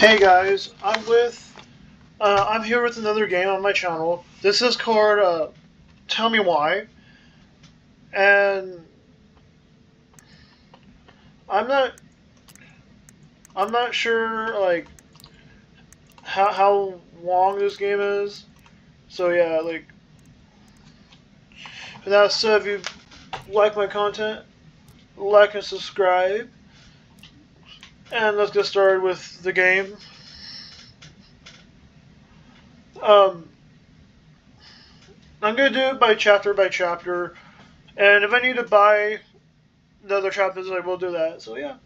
Hey guys, I'm here with another game on my channel. This is called Tell Me Why, and I'm not I'm not sure like how long this game is. So yeah, like with that said, if you like my content, like and subscribe, and let's get started with the game. Um, I'm gonna do it by chapter, and if I need to buy the other chapters, I will do that. So yeah.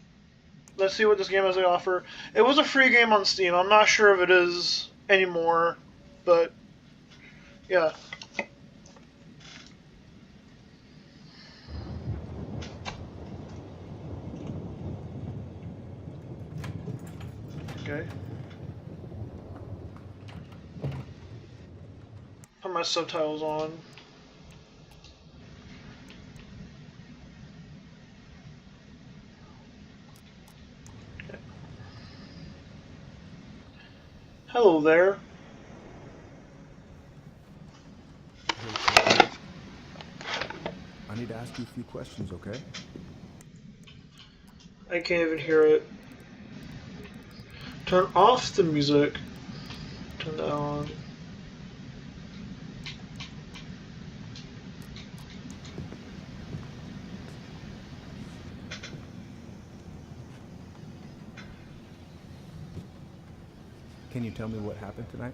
Let's see what this game has to offer. It was a free game on Steam. I'm not sure if it is anymore, but yeah. Okay. Put my subtitles on. Okay. Hello there. Hey, I need to ask you a few questions, okay? I can't even hear it. Turn off the music. Turn that on. Can you tell me what happened tonight?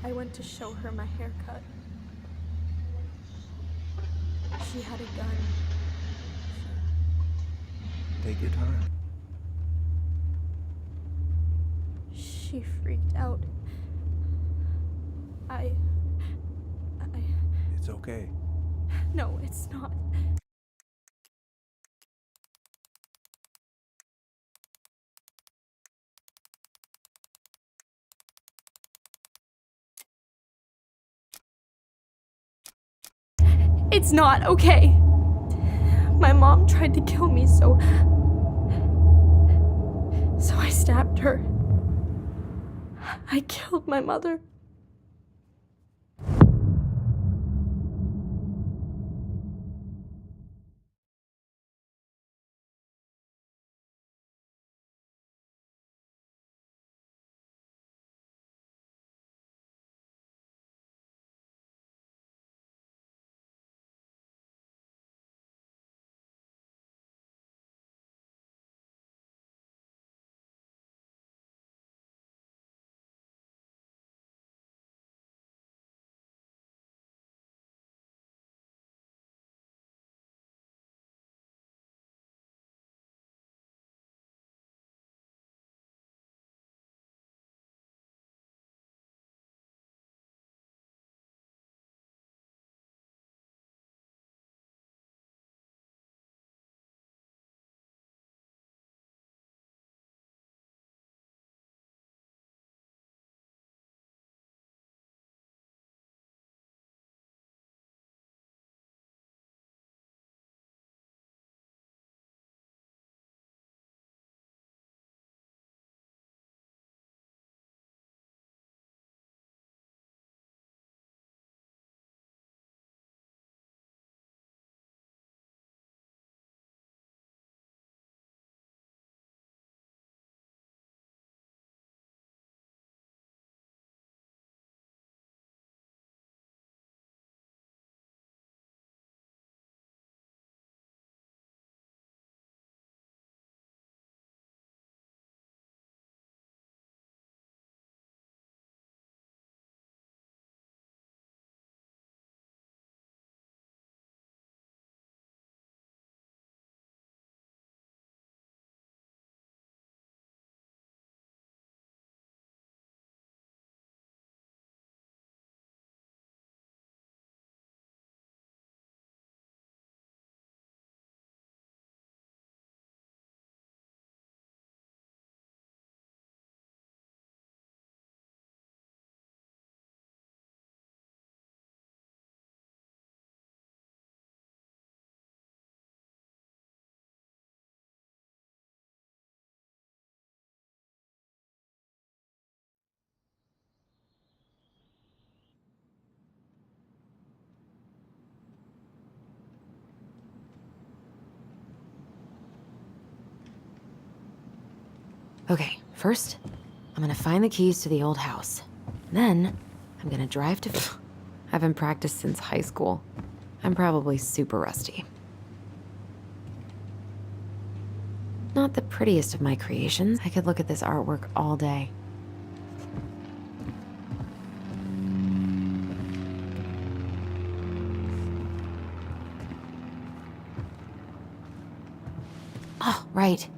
I went to show her my haircut. She had a gun. Take your time. She freaked out. It's okay. No, it's not. It's not okay. My mom tried to kill me, so I stabbed her. I killed my mother. Okay, first, I'm gonna find the keys to the old house. Then, I'm gonna drive to... I haven't practiced since high school. I'm probably super rusty. Not the prettiest of my creations. I could look at this artwork all day. Oh, right.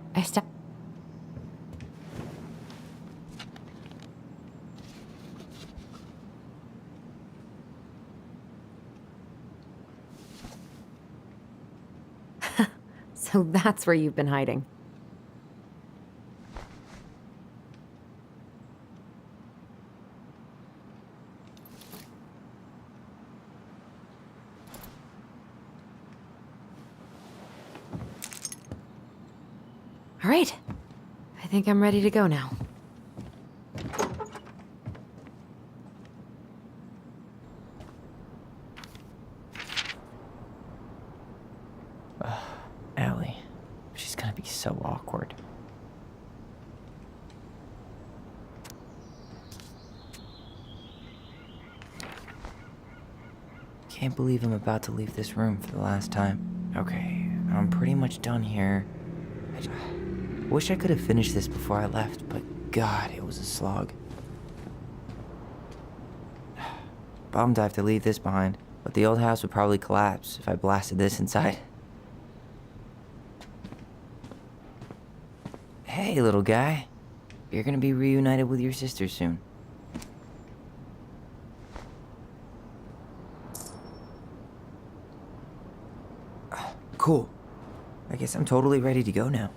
So that's where you've been hiding. All right. I think I'm ready to go now. Allie. She's gonna be so awkward. Can't believe I'm about to leave this room for the last time. Okay, I'm pretty much done here. I wish I could have finished this before I left, but God, it was a slog. Bummed I have to leave this behind, but the old house would probably collapse if I blasted this inside. Hey, little guy. You're gonna be reunited with your sister soon. Cool. I guess I'm totally ready to go now.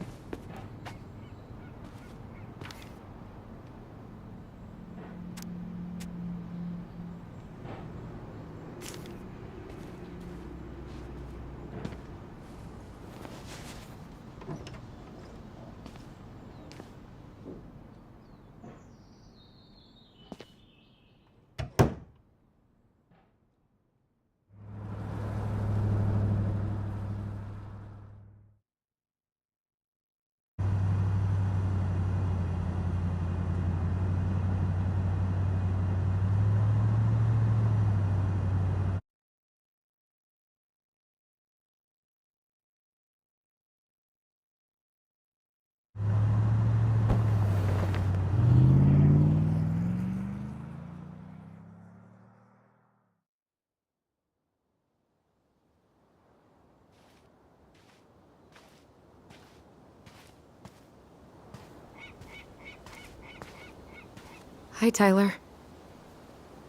Hi, Tyler.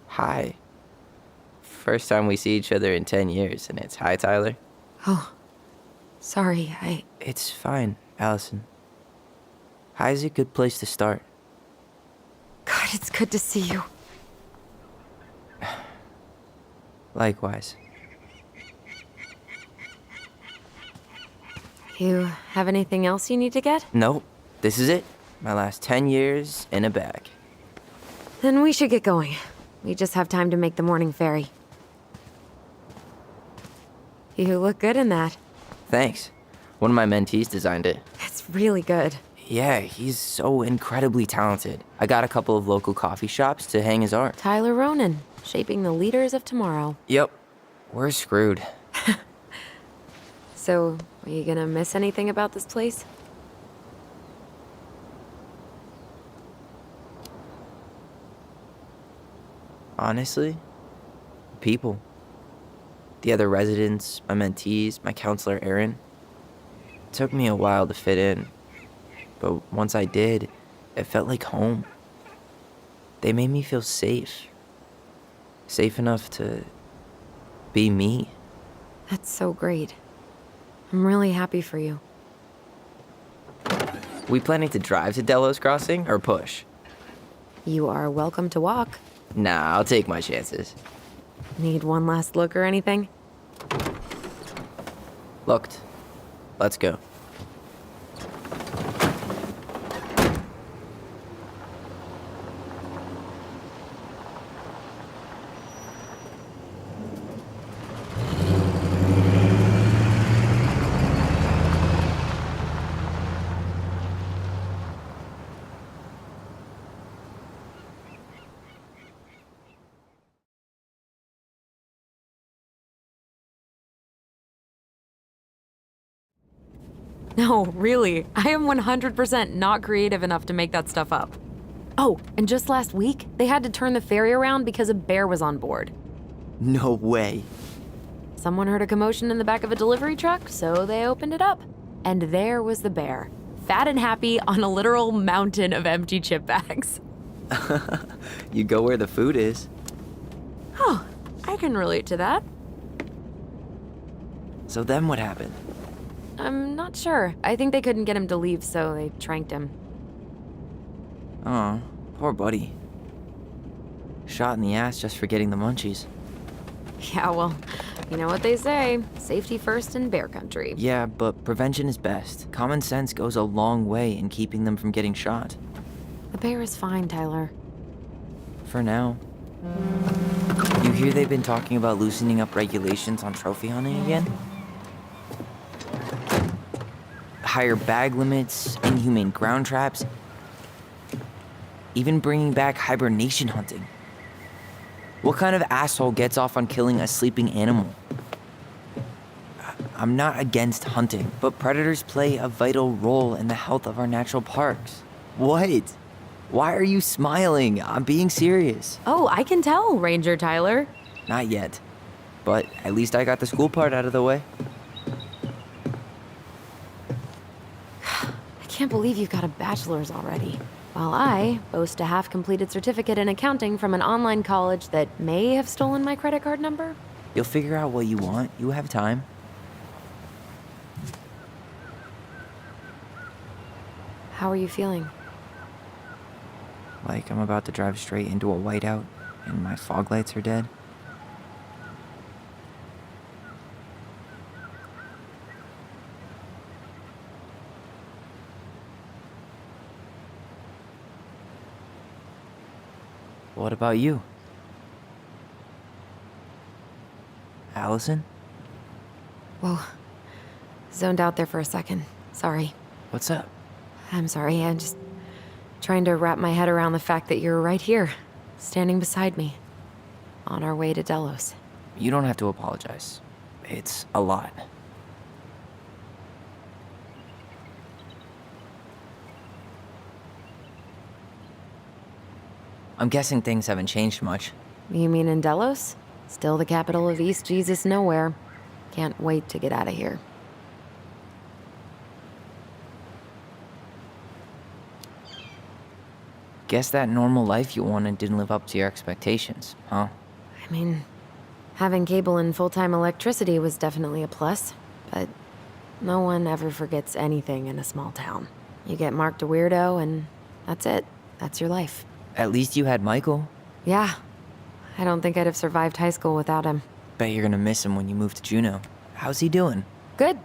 Hi. First time we see each other in 10 years, and it's hi, Tyler. Oh, sorry, It's fine, Allison. Hi's a good place to start. God, it's good to see you. Likewise. You have anything else you need to get? Nope. This is it. My last 10 years in a bag. Then we should get going. We just have time to make the morning ferry. You look good in that. Thanks. One of my mentees designed it. It's really good. Yeah, he's so incredibly talented. I got a couple of local coffee shops to hang his art. Tyler Ronan, shaping the leaders of tomorrow. Yep. We're screwed. So, are you gonna miss anything about this place? Honestly, people. The other residents, my mentees, my counselor, Aaron. It took me a while to fit in, but once I did, it felt like home. They made me feel safe. Safe enough to be me. That's so great. I'm really happy for you. We planning to drive to Delos Crossing or push? You are welcome to walk. Nah, I'll take my chances. Need one last look or anything? Looked. Let's go. No, really. I am 100% not creative enough to make that stuff up. Oh, and just last week, they had to turn the ferry around because a bear was on board. No way. Someone heard a commotion in the back of a delivery truck, so they opened it up. And there was the bear, fat and happy on a literal mountain of empty chip bags. You go where the food is. Oh, I can relate to that. So then what happened? I'm not sure. I think they couldn't get him to leave, so they tranked him. Oh, poor buddy. Shot in the ass just for getting the munchies. Yeah, well, you know what they say. Safety first in bear country. Yeah, but prevention is best. Common sense goes a long way in keeping them from getting shot. The bear is fine, Tyler. For now. You hear they've been talking about loosening up regulations on trophy hunting again? Higher bag limits, inhumane ground traps, even bringing back hibernation hunting. What kind of asshole gets off on killing a sleeping animal? I'm not against hunting, but predators play a vital role in the health of our natural parks. What? Why are you smiling? I'm being serious. Oh, I can tell, Ranger Tyler. Not yet, but at least I got the school part out of the way. I can't believe you've got a bachelor's already. While I boast a half-completed certificate in accounting from an online college that may have stolen my credit card number. You'll figure out what you want. You have time. How are you feeling? Like I'm about to drive straight into a whiteout and my fog lights are dead. What about you? Allison? Whoa. Zoned out there for a second. Sorry. What's up? I'm sorry. I'm just trying to wrap my head around the fact that you're right here, standing beside me, on our way to Delos. You don't have to apologize. It's a lot. I'm guessing things haven't changed much. You mean in Delos? Still the capital of East Jesus Nowhere. Can't wait to get out of here. Guess that normal life you wanted didn't live up to your expectations, huh? I mean, having cable and full-time electricity was definitely a plus, but no one ever forgets anything in a small town. You get marked a weirdo and that's it. That's your life. At least you had Michael. Yeah. I don't think I'd have survived high school without him. Bet you're gonna miss him when you move to Juneau. How's he doing? Good.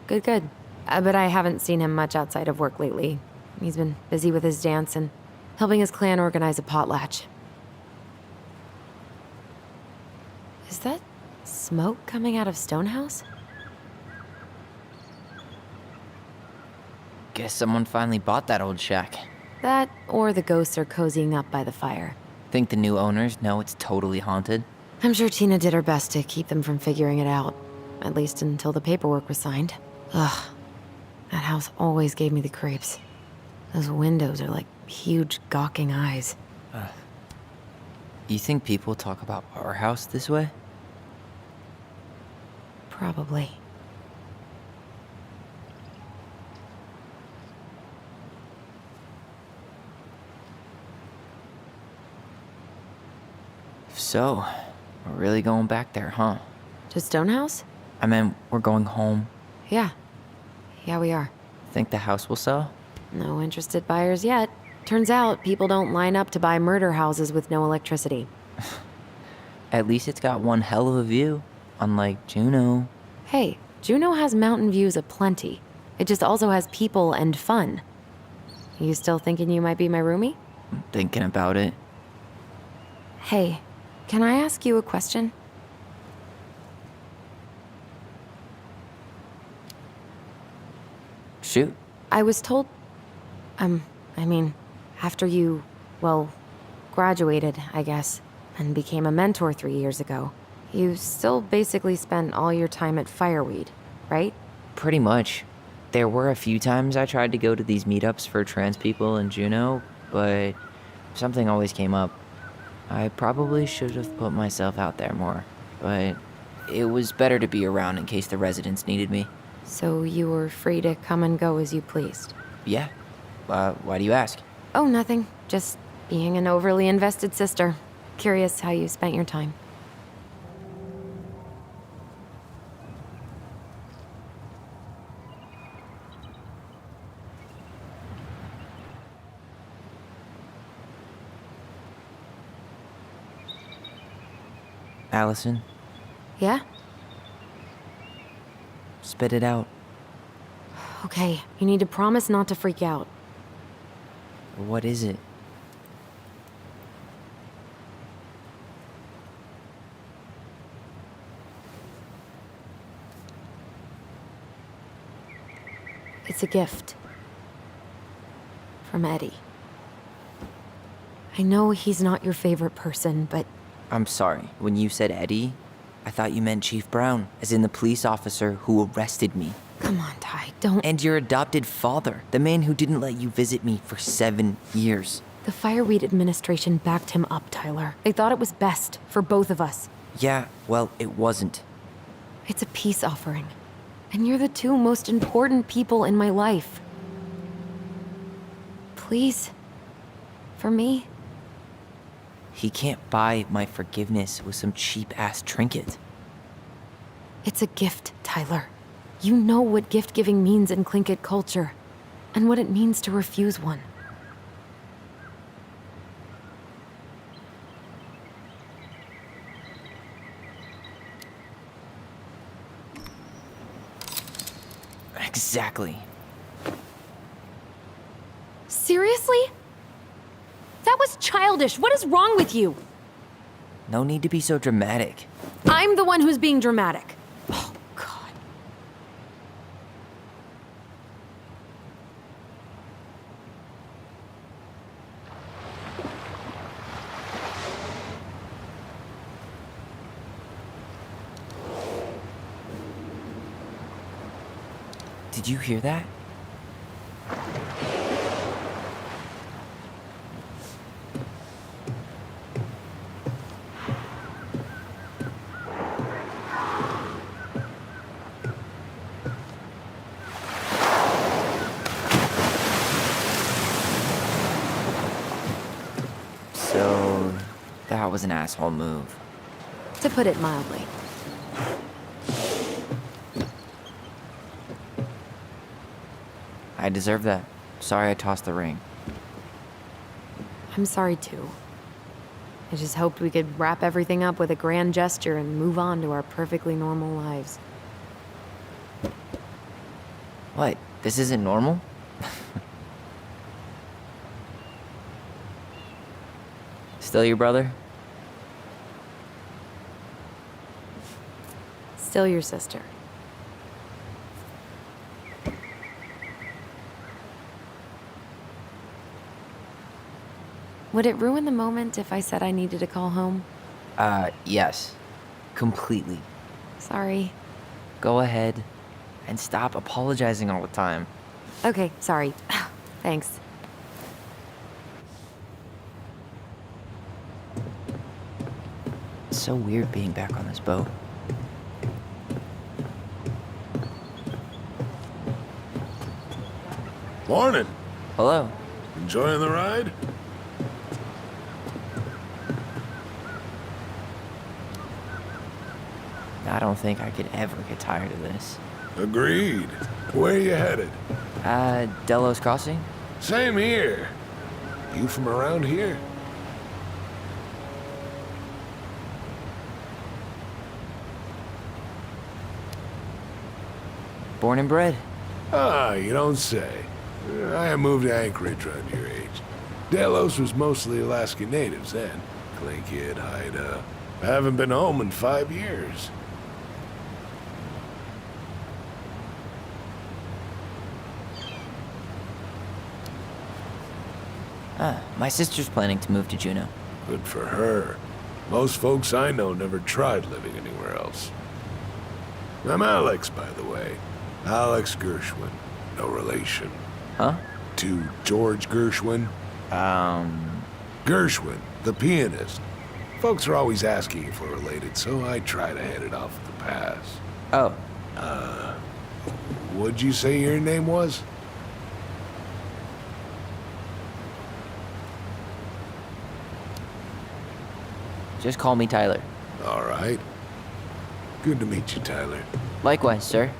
Good. But I haven't seen him much outside of work lately. He's been busy with his dance and helping his clan organize a potlatch. Is that smoke coming out of Stonehouse? Guess someone finally bought that old shack. That, or the ghosts are cozying up by the fire. Think the new owners know it's totally haunted? I'm sure Tina did her best to keep them from figuring it out. At least until the paperwork was signed. Ugh. That house always gave me the creeps. Those windows are like huge gawking eyes. You think people talk about our house this way? Probably. So, we're really going back there, huh? To Stonehouse? I mean, we're going home. Yeah. Yeah, we are. Think the house will sell? No interested buyers yet. Turns out people don't line up to buy murder houses with no electricity. At least it's got one hell of a view, unlike Juneau. Hey, Juneau has mountain views aplenty. It just also has people and fun. You still thinking you might be my roomie? I'm thinking about it. Hey, can I ask you a question? Shoot. I was told... after you, well, graduated, I guess, and became a mentor 3 years ago, you still basically spent all your time at Fireweed, right? Pretty much. There were a few times I tried to go to these meetups for trans people in Juneau, but something always came up. I probably should have put myself out there more, but it was better to be around in case the residents needed me. So you were free to come and go as you pleased? Yeah. Why do you ask? Oh, nothing. Just being an overly invested sister. Curious how you spent your time. Allison, Yeah? spit it out. Okay, you need to promise not to freak out. What is it? It's a gift. From Eddie. I know he's not your favorite person, but I'm sorry. When you said Eddie, I thought you meant Chief Brown, as in the police officer who arrested me. come on, Ty, don't. And your adopted father, the man who didn't let you visit me for 7 years. The Fireweed administration backed him up, Tyler. They thought it was best for both of us. Yeah, well, it wasn't. It's a peace offering. And you're the two most important people in my life. Please? For me? He can't buy my forgiveness with some cheap-ass trinket. It's a gift, Tyler. You know what gift-giving means in Tlingit culture, and what it means to refuse one. Exactly. Seriously? That was childish. What is wrong with you? No need to be so dramatic. I'm the one who's being dramatic. Oh, God. Did you hear that? So, that was an asshole move. To put it mildly. I deserve that. Sorry I tossed the ring. I'm sorry, too. I just hoped we could wrap everything up with a grand gesture and move on to our perfectly normal lives. What? This isn't normal? Still your brother? Still your sister. Would it ruin the moment if I said I needed to call home? Yes. Completely. Sorry. Go ahead. And stop apologizing all the time. Okay, sorry. Thanks. It's so weird being back on this boat. Morning. Hello. Enjoying the ride? I don't think I could ever get tired of this. Agreed. Where you headed? Delos Crossing? Same here. You from around here? Born and bred. Ah, you don't say. I moved to Anchorage around your age. Delos was mostly Alaskan natives then. Tlingit, Haida. I haven't been home in 5 years. My sister's planning to move to Juneau. Good for her. Most folks I know never tried living anywhere else. I'm Alex, by the way. Alex Gershwin. No relation. Huh? To George Gershwin? Gershwin, the pianist. Folks are always asking if we're related, so I try to head it off at the pass. Oh, What'd you say your name was? just call me Tyler. All right. Good to meet you, Tyler. Likewise, sir.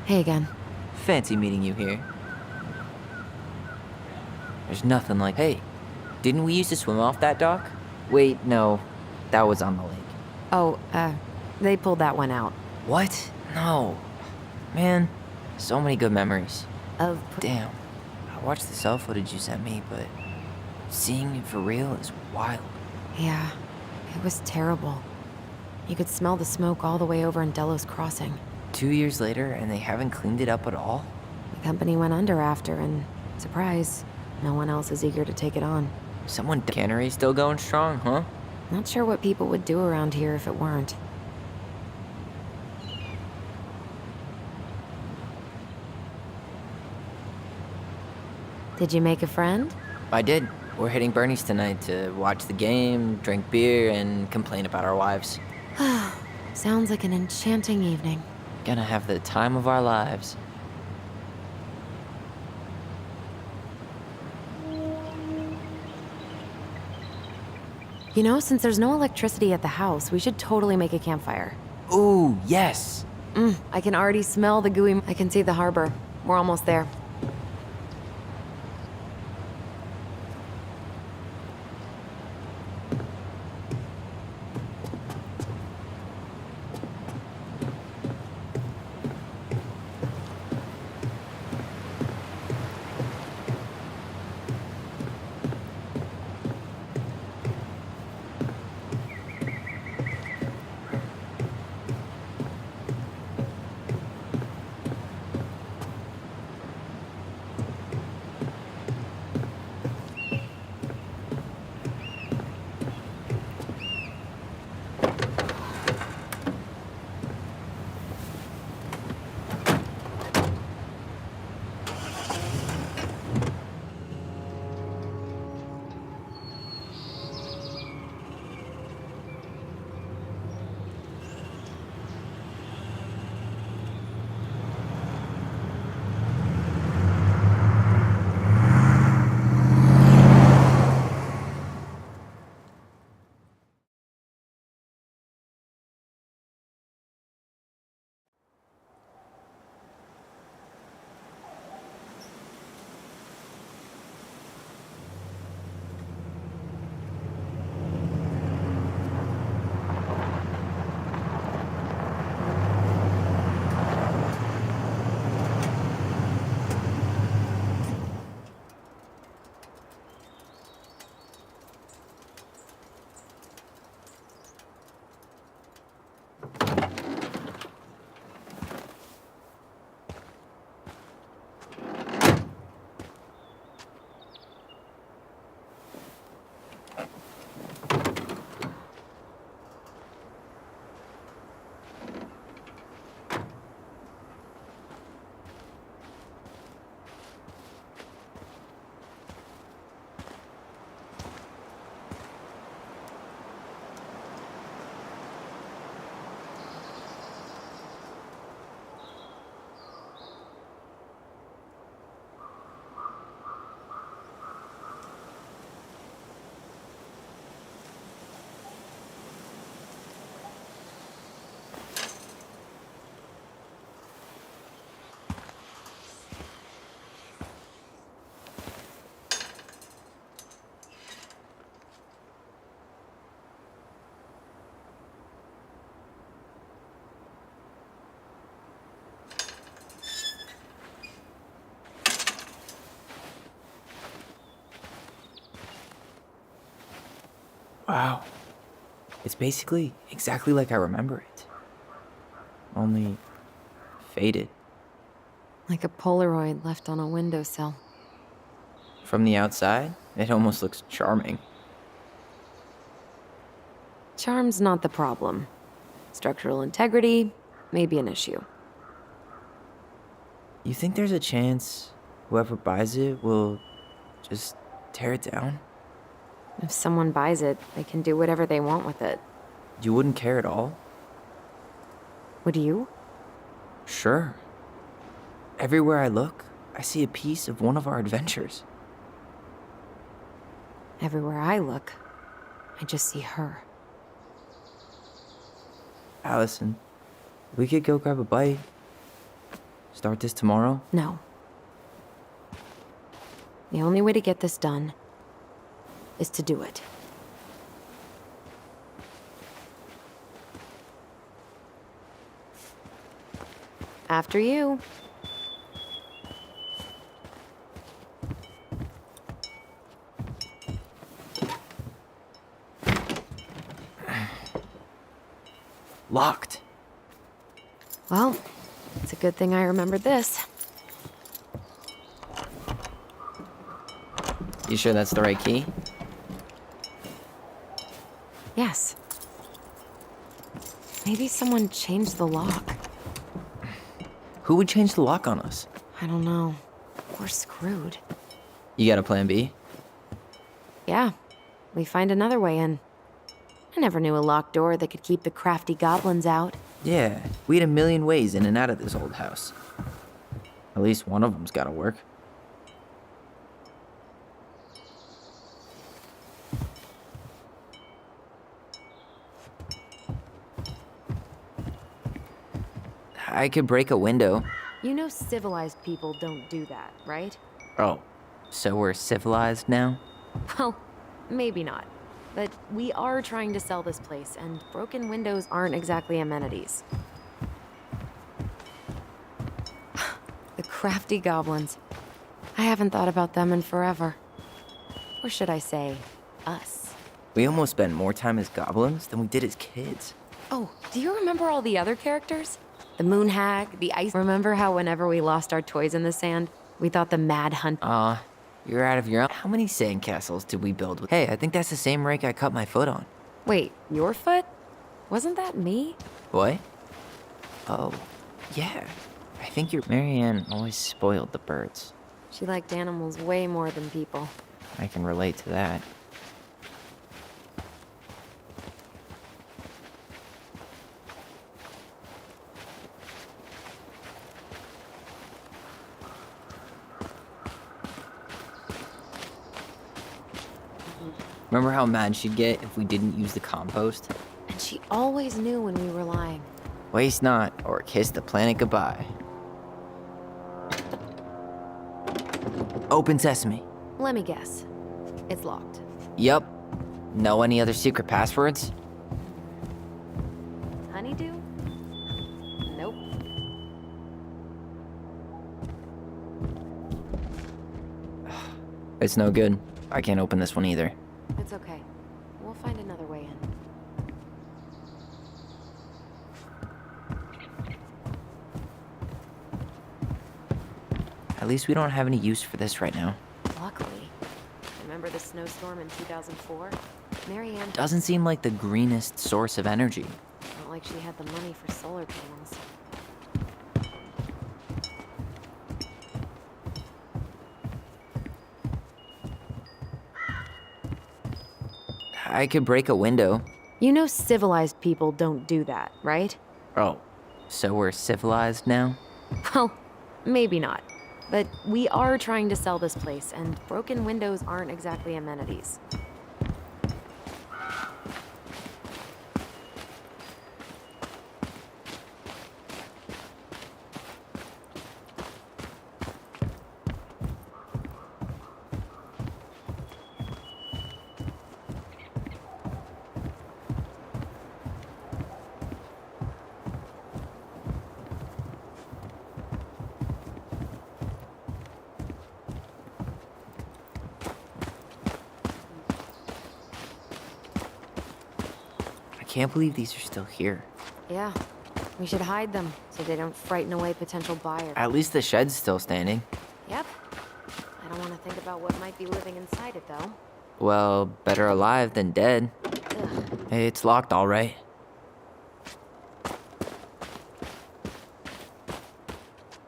Hey again. Fancy meeting you here. There's nothing like, hey, didn't we used to swim off that dock? Wait, no, that was on the lake. Oh, they pulled that one out. What? No. Man, so many good memories. Of Damn. I watched the cell footage you sent me, but seeing it for real is wild. Yeah, it was terrible. You could smell the smoke all the way over in Delos Crossing. 2 years later, and they haven't cleaned it up at all? The company went under after, and surprise, no one else is eager to take it on. Someone cannery still going strong, huh? Not sure what people would do around here if it weren't. Did you make a friend? I did. We're hitting Bernie's tonight to watch the game, drink beer, and complain about our wives. Sounds like an enchanting evening. Gonna have the time of our lives. You know, since there's no electricity at the house, we should totally make a campfire. Ooh, yes! I can already smell the gooey. I can see the harbor. We're almost there. Wow. It's basically exactly like I remember it. Only faded. Like a Polaroid left on a windowsill. From the outside, it almost looks charming. Charm's not the problem. Structural integrity may be an issue. You think there's a chance whoever buys it will just tear it down? If someone buys it, they can do whatever they want with it. You wouldn't care at all? Would you? Sure. Everywhere I look, I see a piece of one of our adventures. Everywhere I look, I just see her. Allison, we could go grab a bite. Start this tomorrow? No. The only way to get this done is to do it. After you. Locked. Well, it's a good thing I remembered this. You sure that's the right key? Yes. Maybe someone changed the lock. Who would change the lock on us? I don't know. We're screwed. You got a plan B? Yeah, we find another way in. I never knew a locked door that could keep the crafty goblins out. Yeah, we had a million ways in and out of this old house. At least one of them's gotta work. I could break a window. You know civilized people don't do that, right? Oh, so we're civilized now? Well, maybe not. But we are trying to sell this place, and broken windows aren't exactly amenities. The crafty goblins. I haven't thought about them in forever. Or should I say, us. We almost spent more time as goblins than we did as kids. Oh, do you remember all the other characters? The moon hag, the ice. Remember how whenever we lost our toys in the sand, we thought the mad hunt. You're out of your own. How many sandcastles did we build with? Hey, I think that's the same rake I cut my foot on. Wait, your foot? Wasn't that me? What? Oh, yeah. I think your Marianne always spoiled the birds. She liked animals way more than people. I can relate to that. Remember how mad she'd get if we didn't use the compost? And she always knew when we were lying. Waste not, or kiss the planet goodbye. Open sesame. Let me guess. It's locked. Yup. Know any other secret passwords? Honeydew? Nope. It's no good. I can't open this one either. It's okay. We'll find another way in. At least we don't have any use for this right now. Luckily. Remember the snowstorm in 2004? Marianne Doesn't seem like the greenest source of energy. not like she had the money for solar panels. I could break a window. You know civilized people don't do that, right? Oh, so we're civilized now? Well, maybe not. But we are trying to sell this place, and broken windows aren't exactly amenities. can't believe these are still here. Yeah. We should hide them so they don't frighten away potential buyers. At least the shed's still standing. Yep. I don't want to think about what might be living inside it, though. Well, better alive than dead. Ugh. Hey, it's locked, all right.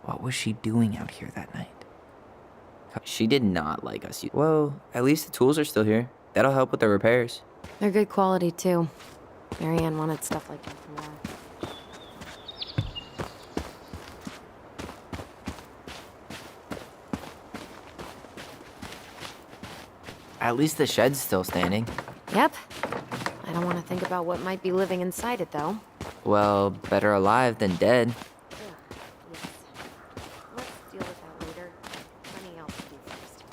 What was she doing out here that night? She did not like us. Whoa, at least the tools are still here. That'll help with the repairs. They're good quality, too. Marianne wanted stuff like that from her. At least the shed's still standing. Yep. I don't want to think about what might be living inside it, though. Well, better alive than dead. Ugh, yes. Let's deal with that later. Plenty else to do first.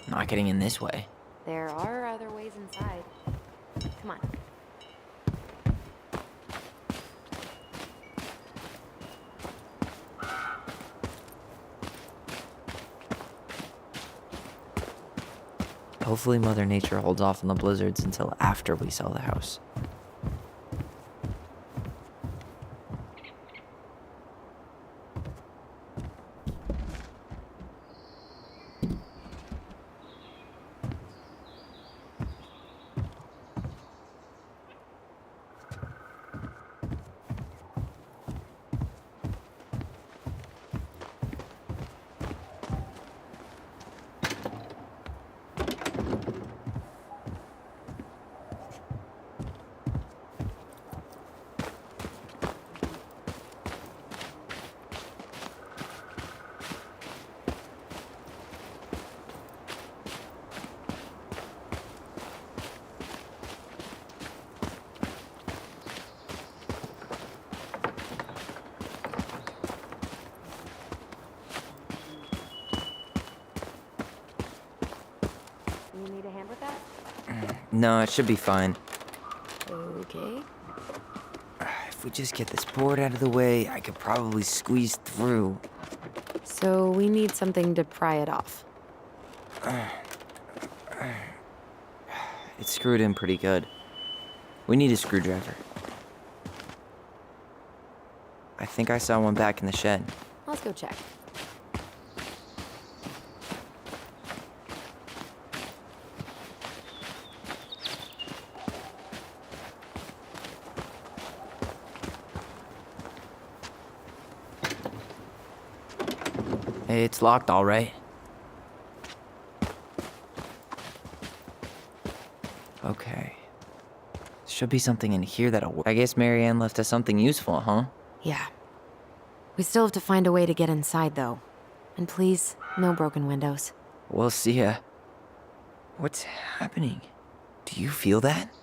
Not getting in this way. There are other ways inside. Come on. Hopefully Mother Nature holds off on the blizzards until after we sell the house. You need a hand with that? No, it should be fine. Okay. If we just get this board out of the way, I could probably squeeze through. So we need something to pry it off. It's screwed in pretty good. We need a screwdriver. I think I saw one back in the shed. Let's go check. Hey, it's locked, all right. Okay. Should be something in here that'll work. I guess Marianne left us something useful, huh? Yeah. We still have to find a way to get inside, though. And please, no broken windows. We'll see ya. What's happening? Do you feel that?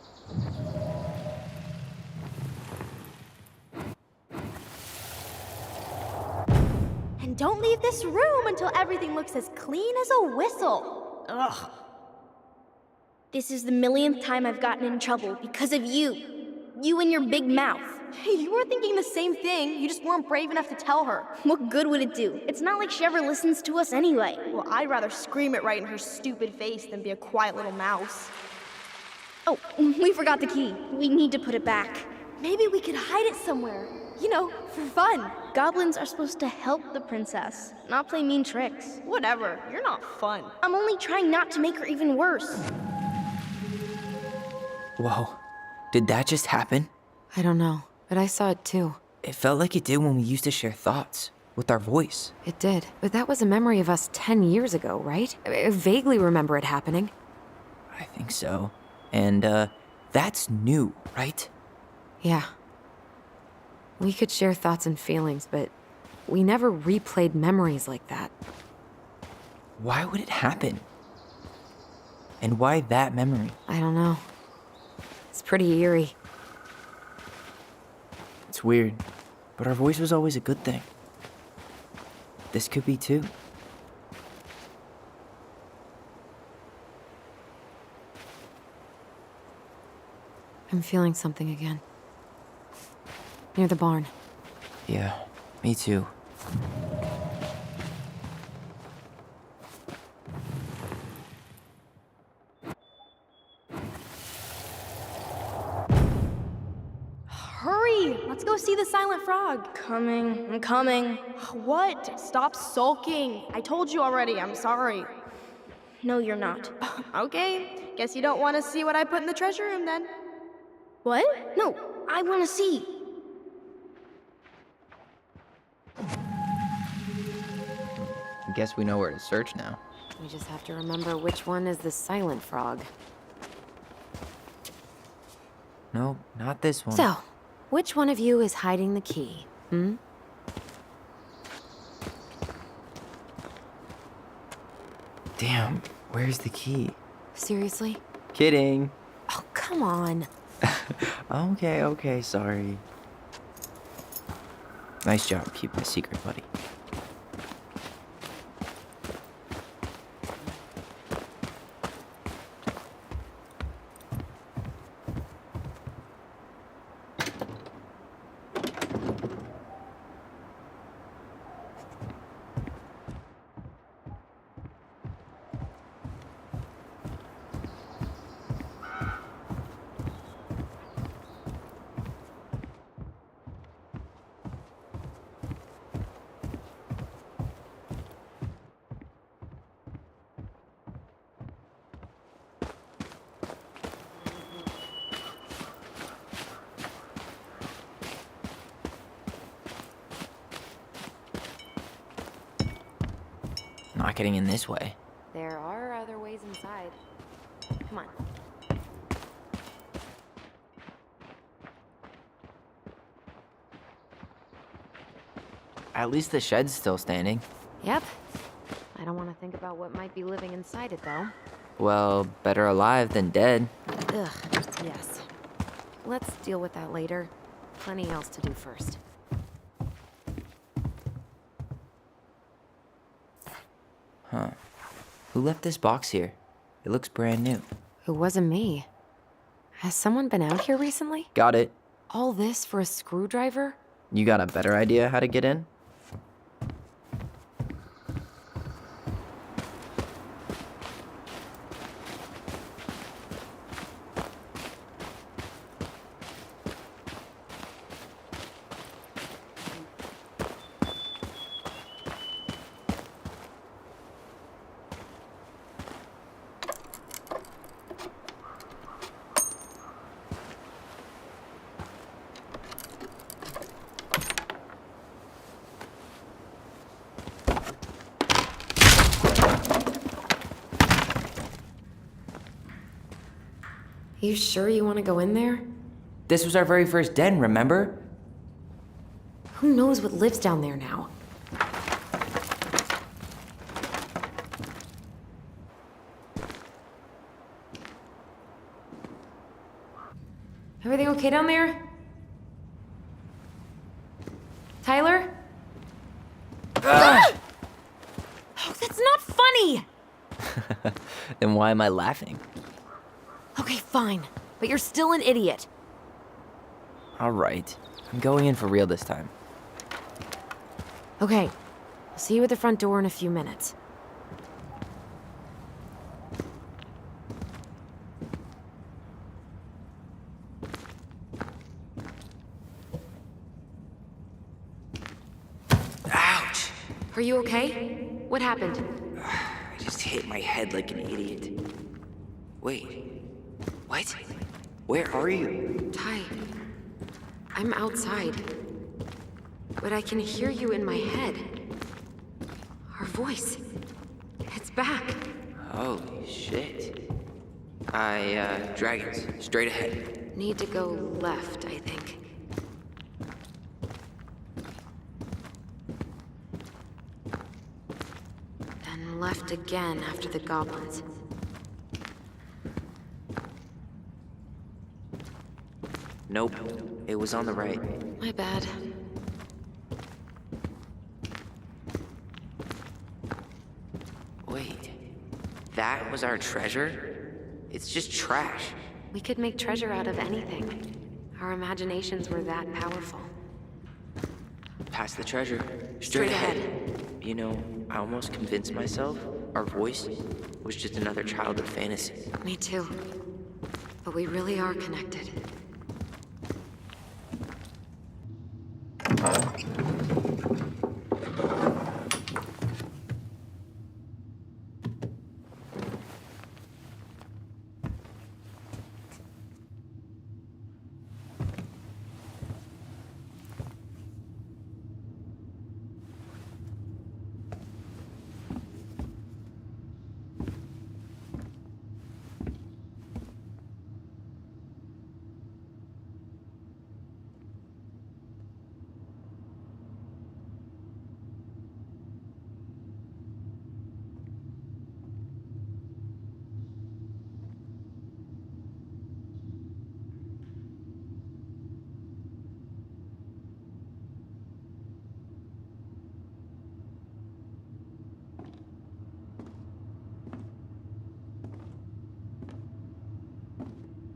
And don't leave this room until everything looks as clean as a whistle. Ugh. This is the millionth time I've gotten in trouble because of you. You and your big mouth. Hey, you were thinking the same thing. You just weren't brave enough to tell her. What good would it do? It's not like she ever listens to us anyway. Well, I'd rather scream it right in her stupid face than be a quiet little mouse. Oh, we forgot the key. We need to put it back. Maybe we could hide it somewhere. You know, for fun. Goblins are supposed to help the princess, not play mean tricks. Whatever, you're not fun. I'm only trying not to make her even worse. Whoa. Did that just happen? I don't know, but I saw it too. It felt like it did when we used to share thoughts with our voice. It did, but that was a memory of us 10 years ago, right? I vaguely remember it happening. I think so. And, that's new, right? Yeah. We could share thoughts and feelings, but we never replayed memories like that. Why would it happen? And why that memory? I don't know. It's pretty eerie. It's weird, but our voice was always a good thing. This could be too. I'm feeling something again. Near the barn. Yeah, me too. Hurry! Let's go see the silent frog. I'm coming. What? Stop sulking. I told you already, I'm sorry. No, you're not. Okay, guess you don't want to see what I put in the treasure room then. What? No, I want to see. Guess we know where to search now. We just have to remember which one is the silent frog. No, not this one. So, which one of you is hiding the key? Damn, where's the key? Seriously? Kidding. Oh, come on. Okay, sorry. Nice job keeping a secret, buddy. Not getting in this way. There are other ways inside. Come on. At least the shed's still standing. Yep. I don't want to think about what might be living inside it, though. Well, better alive than dead. Ugh, yes. Let's deal with that later. Plenty else to do first. Huh. Who left this box here? It looks brand new. It wasn't me. Has someone been out here recently? Got it. All this for a screwdriver? You got a better idea how to get in? You sure you want to go in there? This was our very first den, remember? Who knows what lives down there now? Everything okay down there? Tyler? Oh, that's not funny! Then why am I laughing? Okay, fine. But you're still an idiot. All right. I'm going in for real this time. Okay. I'll see you at the front door in a few minutes. Ouch! Are you okay? What happened? I just hit my head like an idiot. Wait. What? Where are you? Ty, I'm outside. But I can hear you in my head. Our voice. It's back. Holy shit. Dragons. Straight ahead. Need to go left, I think. Then left again after the goblins. Nope. It was on the right. My bad. Wait. That was our treasure? It's just trash. We could make treasure out of anything. Our imaginations were that powerful. Past the treasure. Straight ahead. You know, I almost convinced myself our voice was just another childhood fantasy. Me too. But we really are connected.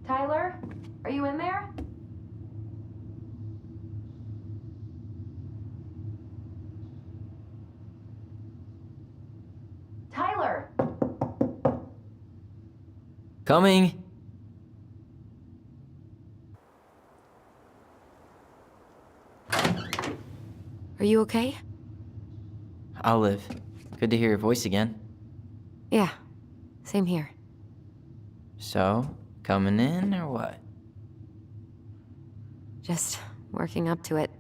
Tyler? Are you in there? Tyler! Coming! Are you okay? I'll live. Good to hear your voice again. Yeah, same here. So, coming in or what? Just working up to it.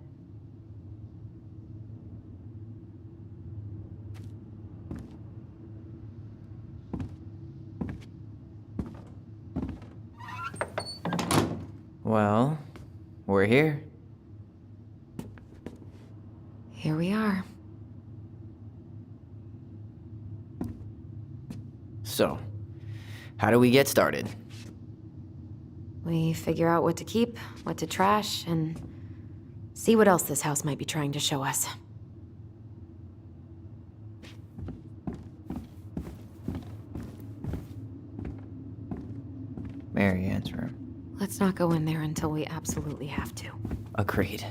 Well, we're here. Here we are. So, how do we get started? We figure out what to keep, what to trash, and see what else this house might be trying to show us. Mary Ann's room. Let's not go in there until we absolutely have to. Agreed.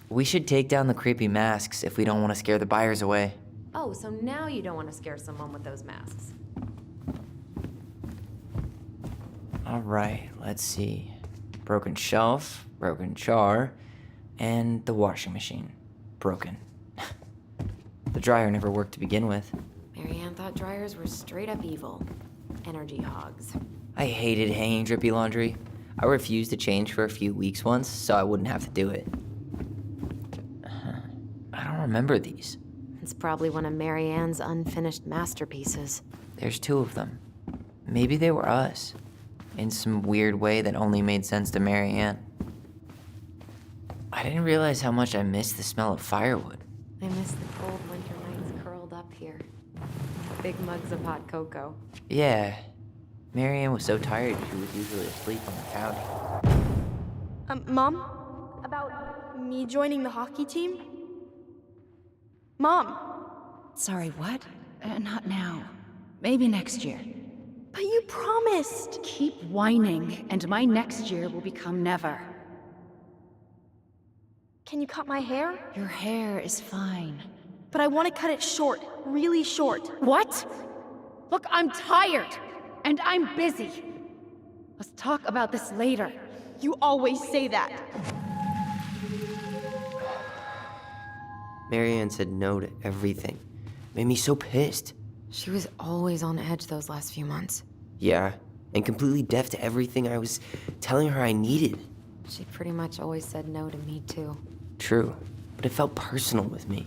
We should take down the creepy masks if we don't want to scare the buyers away. Oh, so now you don't want to scare someone with those masks. Alright, let's see. Broken shelf, broken jar, and the washing machine. Broken. The dryer never worked to begin with. Marianne thought dryers were straight up evil. Energy hogs. I hated hanging drippy laundry. I refused to change for a few weeks once, so I wouldn't have to do it. I don't remember these. It's probably one of Marianne's unfinished masterpieces. There's two of them. Maybe they were us. In some weird way that only made sense to Mary Ann. I didn't realize how much I missed the smell of firewood. I miss the cold winter nights curled up here. Big mugs of hot cocoa. Yeah. Mary Ann was so tired she was usually asleep on the couch. Mom? About me joining the hockey team? Mom! Sorry, what? Not now. Maybe next year. But you promised! Keep whining, and my next year will become never. Can you cut my hair? Your hair is fine. But I want to cut it short. Really short. What? Look, I'm tired, and I'm busy. Let's talk about this later. You always say that. Mary Ann said no to everything. Made me so pissed. She was always on edge those last few months. Yeah, and completely deaf to everything I was telling her I needed. She pretty much always said no to me, too. True, but it felt personal with me.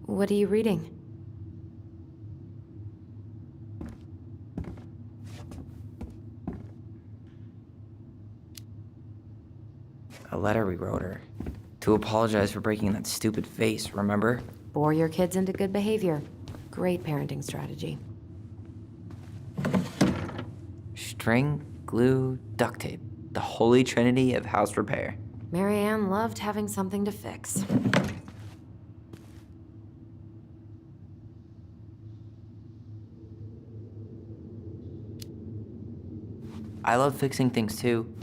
What are you reading? A letter we wrote her. To apologize for breaking that stupid vase, remember? Bore your kids into good behavior. Great parenting strategy. String, glue, duct tape. The holy trinity of house repair. Marianne loved having something to fix. I love fixing things too.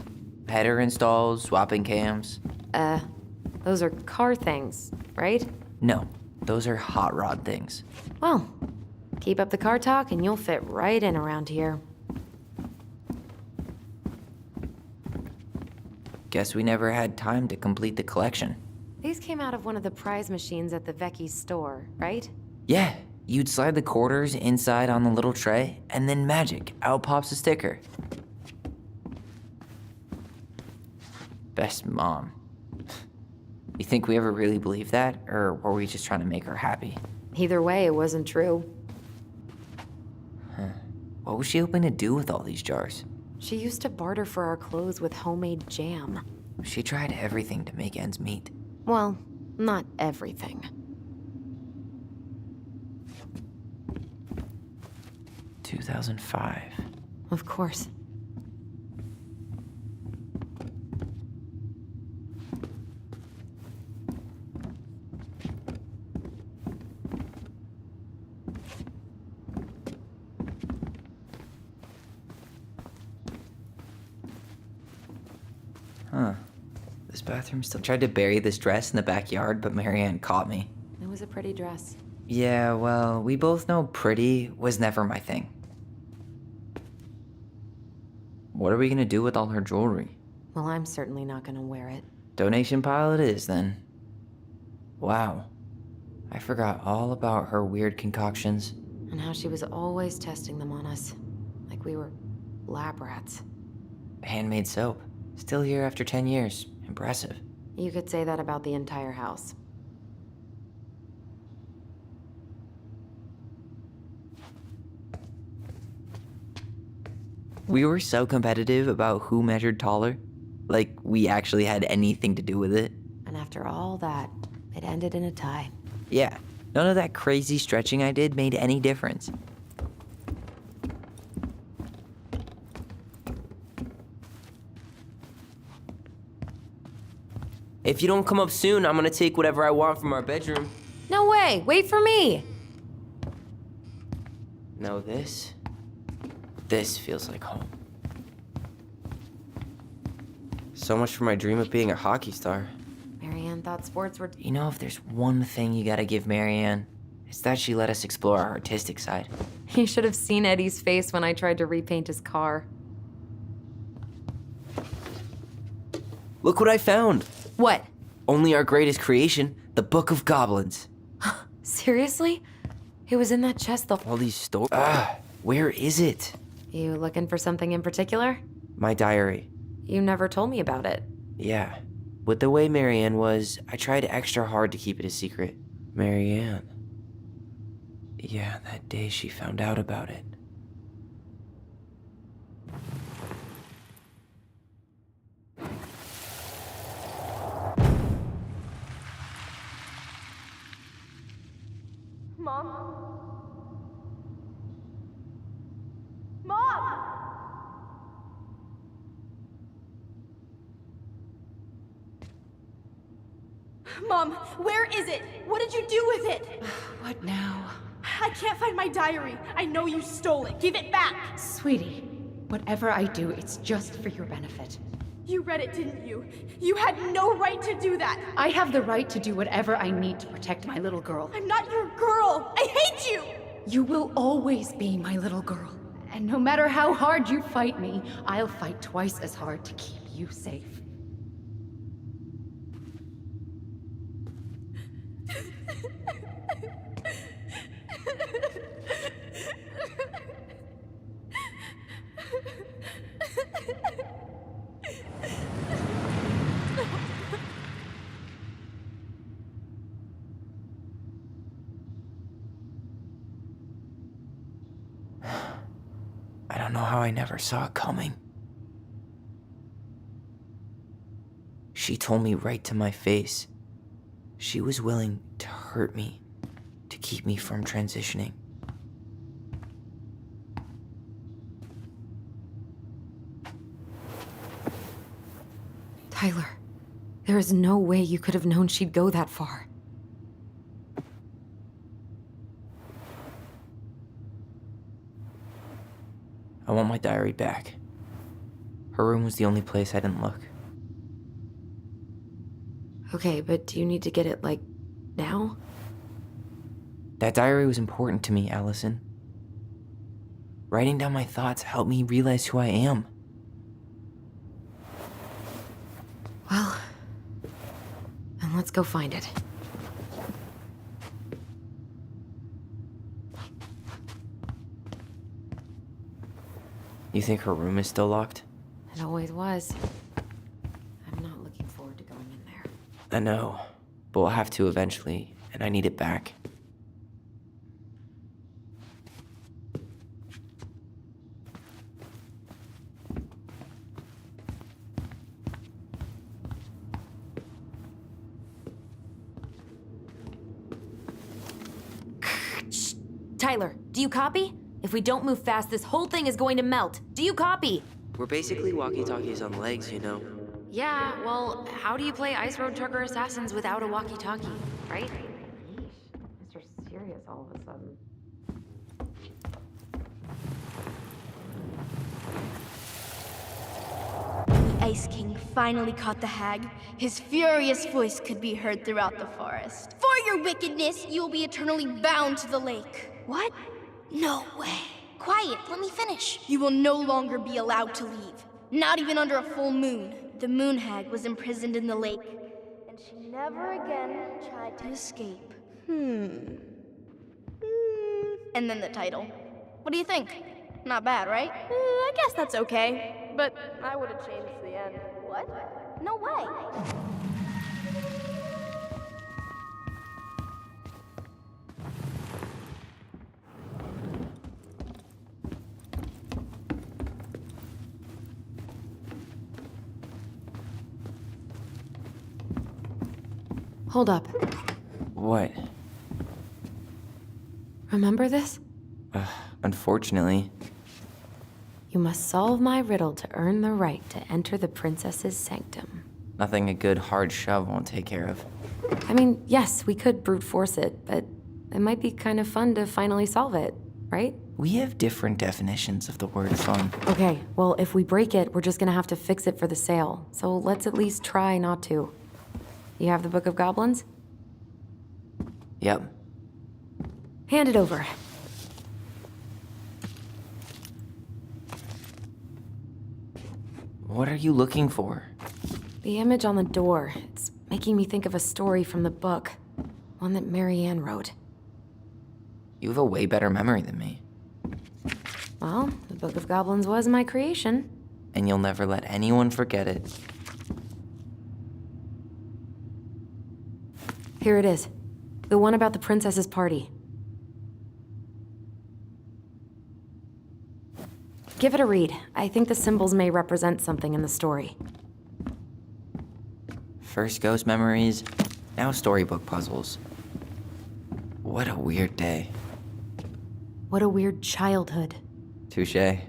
Header installs, swapping cams. Those are car things, right? No, those are hot rod things. Well, keep up the car talk and you'll fit right in around here. Guess we never had time to complete the collection. These came out of one of the prize machines at the Vecchi's store, right? Yeah, you'd slide the quarters inside on the little tray, and then magic, out pops a sticker. Best mom. You think we ever really believed that, or were we just trying to make her happy? Either way, it wasn't true. What was she hoping to do with all these jars? She used to barter for our clothes with homemade jam. She tried everything to make ends meet. Well, not everything. 2005. Of course. Huh. This bathroom still tried to bury this dress in the backyard, but Marianne caught me. It was a pretty dress. Yeah, well, we both know pretty was never my thing. What are we gonna do with all her jewelry? Well, I'm certainly not gonna wear it. Donation pile it is, then. Wow. I forgot all about her weird concoctions. And how she was always testing them on us. Like we were lab rats. Handmade soap. Still here after 10 years. Impressive. You could say that about the entire house. We were so competitive about who measured taller. Like we actually had anything to do with it. And after all that, it ended in a tie. Yeah, none of that crazy stretching I did made any difference. If you don't come up soon, I'm gonna take whatever I want from our bedroom. No way! Wait for me! No, this feels like home. So much for my dream of being a hockey star. Marianne thought sports were... You know, if there's one thing you gotta give Marianne, it's that she let us explore our artistic side. You should have seen Eddie's face when I tried to repaint his car. Look what I found! What? Only our greatest creation, the Book of Goblins. Seriously? It was in that chest the... All these stories. Where is it? You looking for something in particular? My diary. You never told me about it. Yeah. With the way Marianne was, I tried extra hard to keep it a secret. Marianne. Yeah, that day she found out about it. Mom? Mom! Mom, where is it? What did you do with it? What now? I can't find my diary. I know you stole it. Give it back. Sweetie, whatever I do, it's just for your benefit. You read it, didn't you? You had no right to do that. I have the right to do whatever I need to protect my little girl. I'm not your girl. I hate you. You will always be my little girl. And no matter how hard you fight me, I'll fight twice as hard to keep you safe. don't know how I never saw it coming. She told me right to my face. She was willing to hurt me, to keep me from transitioning. Tyler, there is no way you could have known she'd go that far. I want my diary back. Her room was the only place I didn't look. Okay, but do you need to get it, like, now? That diary was important to me, Allison. Writing down my thoughts helped me realize who I am. Well, then let's go find it. You think her room is still locked? It always was. I'm not looking forward to going in there. I know, but we'll have to eventually, and I need it back. Tyler, do you copy? If we don't move fast, this whole thing is going to melt. Do you copy? We're basically walkie-talkies on legs, you know. Yeah, well, how do you play Ice Road Trucker Assassins without a walkie-talkie, right? Mr. Serious all of a sudden. The Ice King finally caught the hag. His furious voice could be heard throughout the forest. For your wickedness, you will be eternally bound to the lake. What? No way. Quiet, let me finish. You will no longer be allowed to leave. Not even under a full moon. The moon hag was imprisoned in the lake, and she never again tried to escape. And then the title. What do you think? Not bad, right? I guess that's okay. But I would have changed the end. What? No way. Hold up. What? Remember this? Unfortunately. You must solve my riddle to earn the right to enter the princess's sanctum. Nothing a good hard shove won't take care of. I mean, yes, we could brute force it, but it might be kind of fun to finally solve it, right? We have different definitions of the word fun. Okay, well, if we break it, we're just gonna have to fix it for the sale. So let's at least try not to. You have the Book of Goblins? Yep. Hand it over. What are you looking for? The image on the door. It's making me think of a story from the book. One that Marianne wrote. You have a way better memory than me. Well, the Book of Goblins was my creation. And you'll never let anyone forget it. Here it is. The one about the princess's party. Give it a read. I think the symbols may represent something in the story. First ghost memories, now storybook puzzles. What a weird day. What a weird childhood. Touché.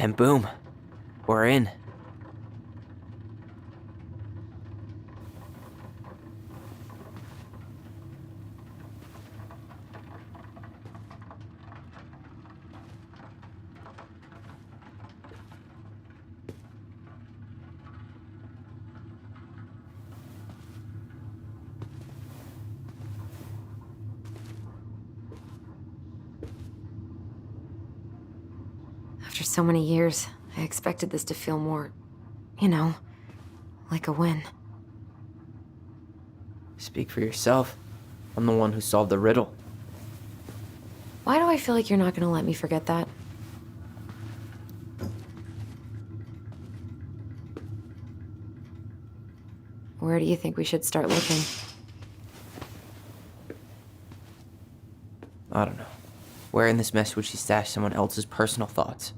And boom, we're in. After so many years, I expected this to feel more, you know, like a win. Speak for yourself. I'm the one who solved the riddle. Why do I feel like you're not gonna let me forget that? Where do you think we should start looking? I don't know. Where in this mess would she stash someone else's personal thoughts?